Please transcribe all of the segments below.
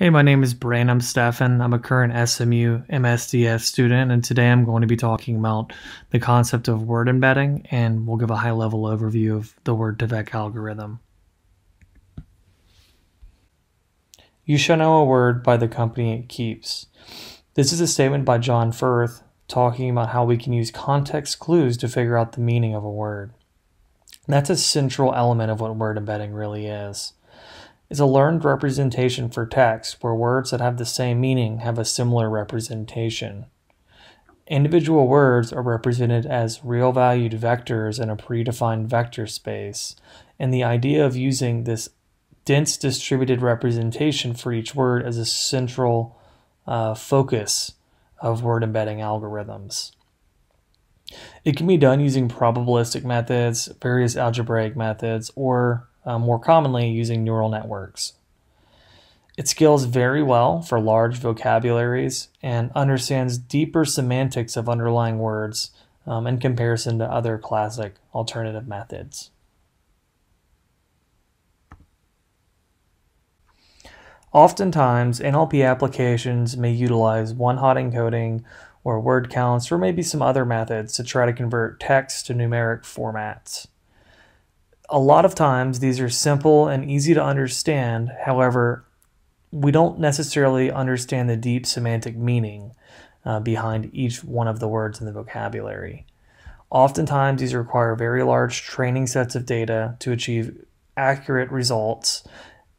Hey, my name is Brain. I'm Stephan. I'm a current SMU MSDS student, and today I'm going to be talking about the concept of word embedding, and we'll give a high-level overview of the Word2Vec algorithm. You shall know a word by the company it keeps. This is a statement by John Firth talking about how we can use context clues to figure out the meaning of a word. That's a central element of what word embedding really is. It's a learned representation for text where words that have the same meaning have a similar representation. Individual words are represented as real-valued vectors in a predefined vector space, and the idea of using this dense distributed representation for each word is a central focus of word embedding algorithms. It can be done using probabilistic methods, various algebraic methods, or more commonly using neural networks. It scales very well for large vocabularies and understands deeper semantics of underlying words in comparison to other classic alternative methods. Oftentimes, NLP applications may utilize one-hot encoding or word counts or maybe some other methods to try to convert text to numeric formats. A lot of times these are simple and easy to understand. However, we don't necessarily understand the deep semantic meaning behind each one of the words in the vocabulary. Oftentimes these require very large training sets of data to achieve accurate results,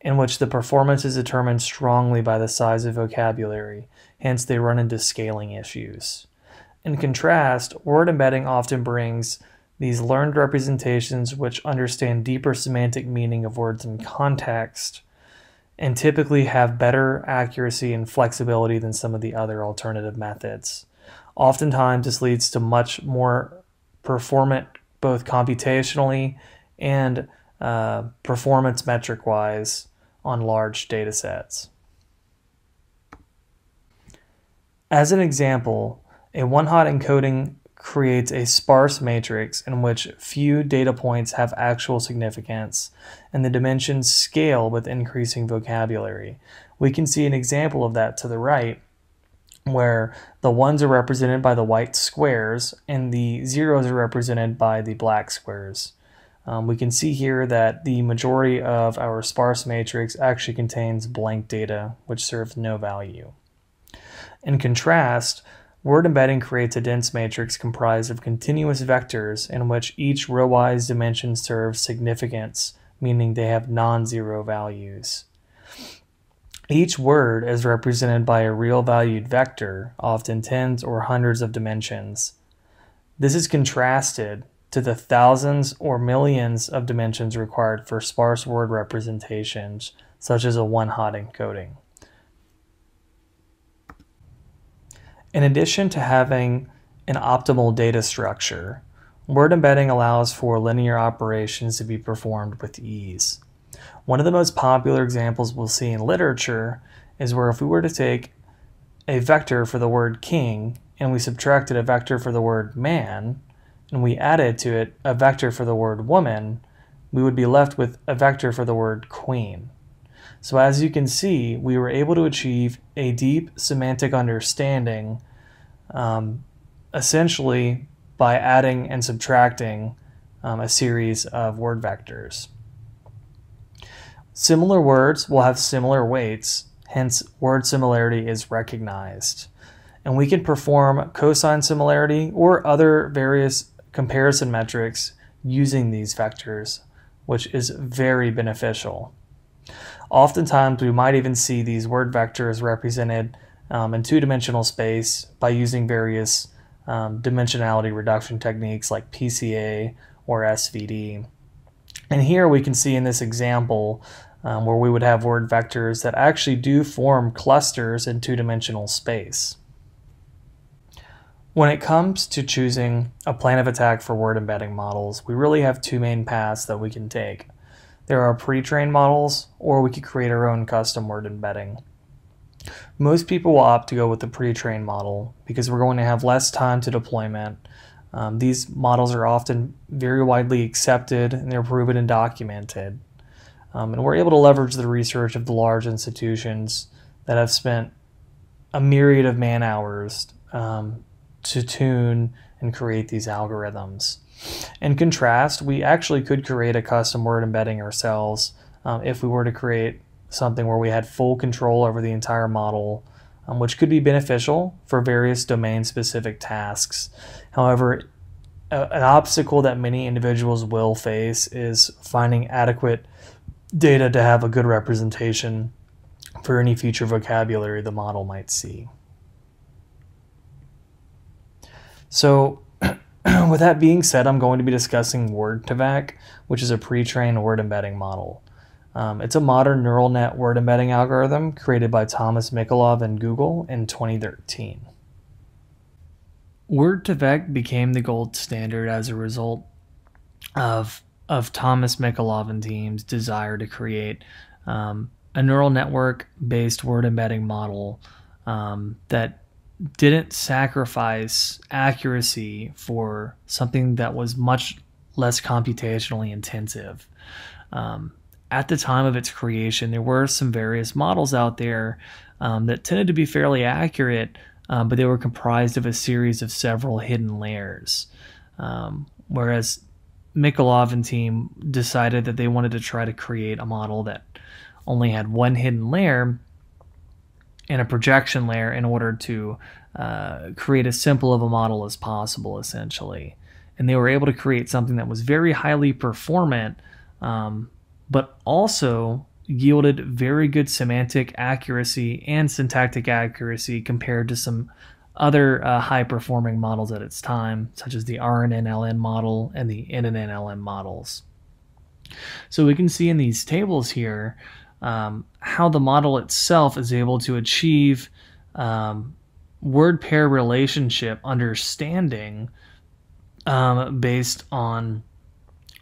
in which the performance is determined strongly by the size of vocabulary. Hence, they run into scaling issues. In contrast, word embedding often brings these learned representations which understand deeper semantic meaning of words in context and typically have better accuracy and flexibility than some of the other alternative methods. Oftentimes, this leads to much more performant, both computationally and performance metric-wise on large data sets. As an example, a one-hot encoding creates a sparse matrix in which few data points have actual significance and the dimensions scale with increasing vocabulary. We can see an example of that to the right, where the ones are represented by the white squares and the zeros are represented by the black squares. We can see here that the majority of our sparse matrix actually contains blank data, which serves no value. In contrast, word embedding creates a dense matrix comprised of continuous vectors in which each row-wise dimension serves significance, meaning they have non-zero values. Each word is represented by a real-valued vector, often tens or hundreds of dimensions. This is contrasted to the thousands or millions of dimensions required for sparse word representations, such as a one-hot encoding. In addition to having an optimal data structure, word embedding allows for linear operations to be performed with ease. One of the most popular examples we'll see in literature is where if we were to take a vector for the word king and we subtracted a vector for the word man and we added to it a vector for the word woman, we would be left with a vector for the word queen. So as you can see, we were able to achieve a deep semantic understanding essentially by adding and subtracting a series of word vectors. Similar words will have similar weights, hence word similarity is recognized. And we can perform cosine similarity or other various comparison metrics using these vectors, which is very beneficial. Oftentimes, we might even see these word vectors represented in two-dimensional space by using various dimensionality reduction techniques like PCA or SVD. And here we can see in this example where we would have word vectors that actually do form clusters in two-dimensional space. When it comes to choosing a plan of attack for word embedding models, we really have two main paths that we can take. There are pre-trained models, or we could create our own custom word embedding. Most people will opt to go with the pre-trained model because we're going to have less time to deployment. These models are often very widely accepted and they're proven and documented. And we're able to leverage the research of the large institutions that have spent a myriad of man hours to tune and create these algorithms. In contrast, we actually could create a custom word embedding ourselves if we were to create something where we had full control over the entire model, which could be beneficial for various domain-specific tasks. However, an obstacle that many individuals will face is finding adequate data to have a good representation for any future vocabulary the model might see. So with that being said, I'm going to be discussing Word2Vec, which is a pre-trained word embedding model. It's a modern neural net word embedding algorithm created by Thomas Mikolov and Google in 2013. Word2Vec became the gold standard as a result of Thomas Mikolov and team's desire to create a neural network-based word embedding model that didn't sacrifice accuracy for something that was much less computationally intensive. At the time of its creation, there were some various models out there that tended to be fairly accurate, but they were comprised of a series of several hidden layers. Whereas Mikolov and team decided that they wanted to try to create a model that only had one hidden layer and a projection layer in order to create as simple of a model as possible, essentially. And they were able to create something that was very highly performant, but also yielded very good semantic accuracy and syntactic accuracy compared to some other high-performing models at its time, such as the RNN-LN model and the NNN-LN models. So we can see in these tables here how the model itself is able to achieve word pair relationship understanding based on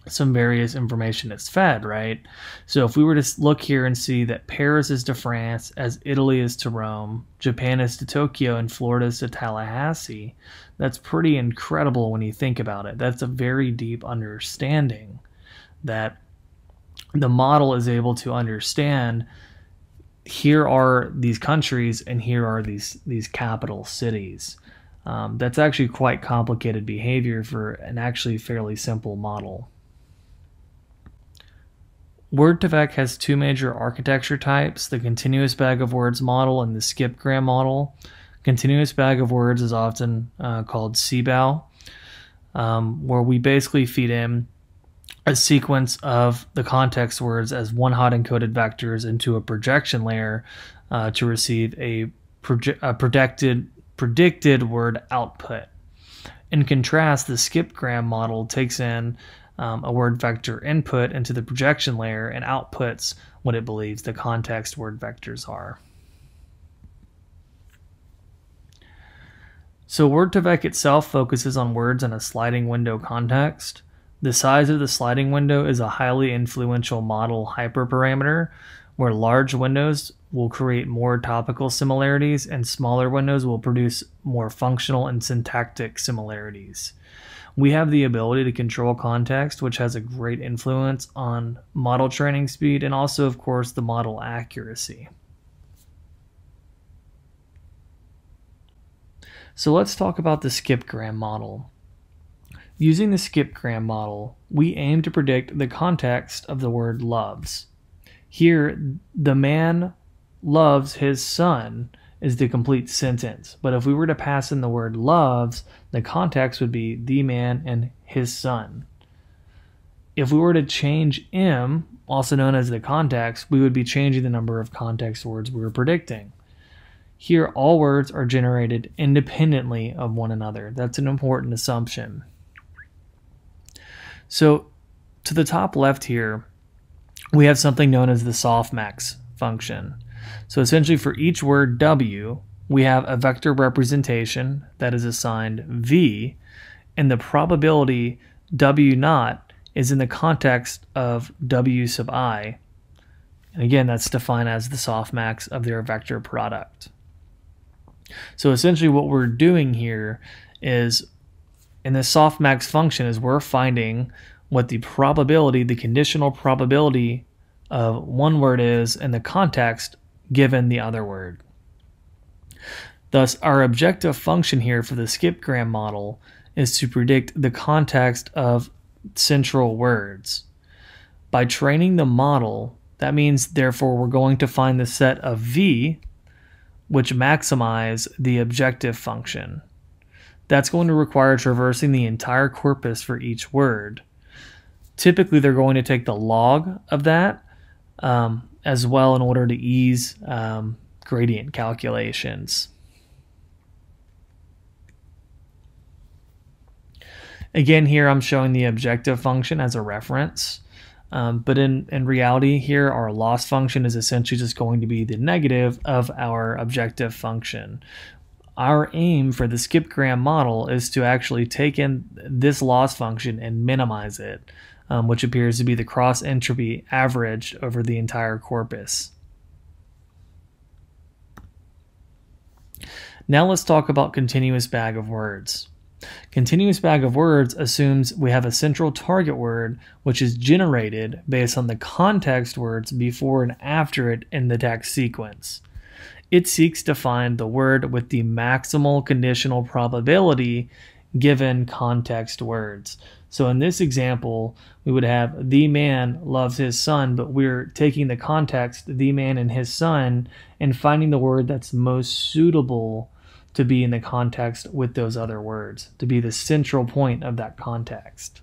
some various information it's fed, right? So if we were to look here and see that Paris is to France as Italy is to Rome, Japan is to Tokyo, and Florida is to Tallahassee, that's pretty incredible when you think about it. That's a very deep understanding that the model is able to understand. Here are these countries and here are these capital cities. That's actually quite complicated behavior for an actually fairly simple model. Word2Vec has two major architecture types, the continuous bag of words model and the skipgram model. Continuous bag of words is often called CBAL, where we basically feed in a sequence of the context words as one-hot encoded vectors into a projection layer to receive a predicted word output. In contrast, the skipgram model takes in a word vector input into the projection layer and outputs what it believes the context word vectors are. So Word2Vec itself focuses on words in a sliding window context. The size of the sliding window is a highly influential model hyperparameter, where large windows will create more topical similarities and smaller windows will produce more functional and syntactic similarities. We have the ability to control context, which has a great influence on model training speed and also, of course, the model accuracy. So let's talk about the skipgram model. Using the skipgram model, we aim to predict the context of the word loves. Here, the man loves his son is the complete sentence. But if we were to pass in the word loves, the context would be the man and his son. If we were to change M, also known as the context, we would be changing the number of context words we were predicting. Here, all words are generated independently of one another. That's an important assumption. So, to the top left here, we have something known as the softmax function. So essentially for each word W, we have a vector representation that is assigned V, and the probability W naught is in the context of W sub I. And again, that's defined as the softmax of their vector product. So essentially what we're doing here is, in the softmax function, is we're finding what the probability, the conditional probability of one word is in the context given the other word. Thus, our objective function here for the skipgram model is to predict the context of central words. By training the model, that means therefore we're going to find the set of V which maximize the objective function. That's going to require traversing the entire corpus for each word. Typically, they're going to take the log of that as well in order to ease gradient calculations. Again, here I'm showing the objective function as a reference, but in reality here our loss function is essentially just going to be the negative of our objective function. Our aim for the skipgram model is to actually take in this loss function and minimize it, which appears to be the cross entropy average over the entire corpus. Now let's talk about continuous bag of words. Continuous bag of words assumes we have a central target word which is generated based on the context words before and after it in the text sequence. It seeks to find the word with the maximal conditional probability given context words. So in this example, we would have the man loves his son, but we're taking the context, the man and his son, and finding the word that's most suitable to be in the context with those other words, to be the central point of that context.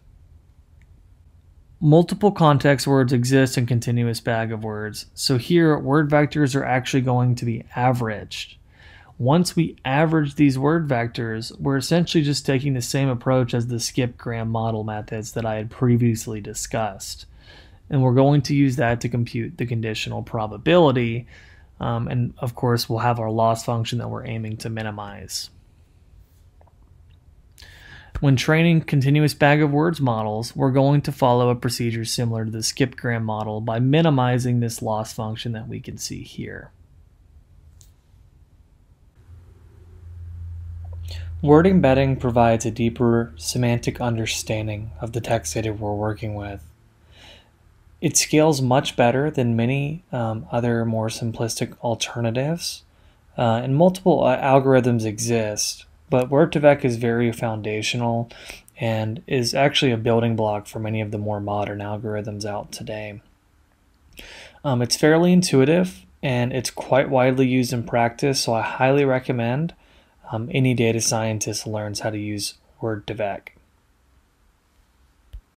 Multiple context words exist in continuous bag of words, so here word vectors are actually going to be averaged. Once we average these word vectors, we're essentially just taking the same approach as the skipgram model methods that I had previously discussed. And we're going to use that to compute the conditional probability, and of course we'll have our loss function that we're aiming to minimize. When training continuous bag of words models, we're going to follow a procedure similar to the skipgram model by minimizing this loss function that we can see here. Word embedding provides a deeper semantic understanding of the text data we're working with. It scales much better than many other more simplistic alternatives, and multiple algorithms exist, but Word2Vec is very foundational and is actually a building block for many of the more modern algorithms out today. It's fairly intuitive and it's quite widely used in practice, so I highly recommend any data scientist learns how to use Word2Vec.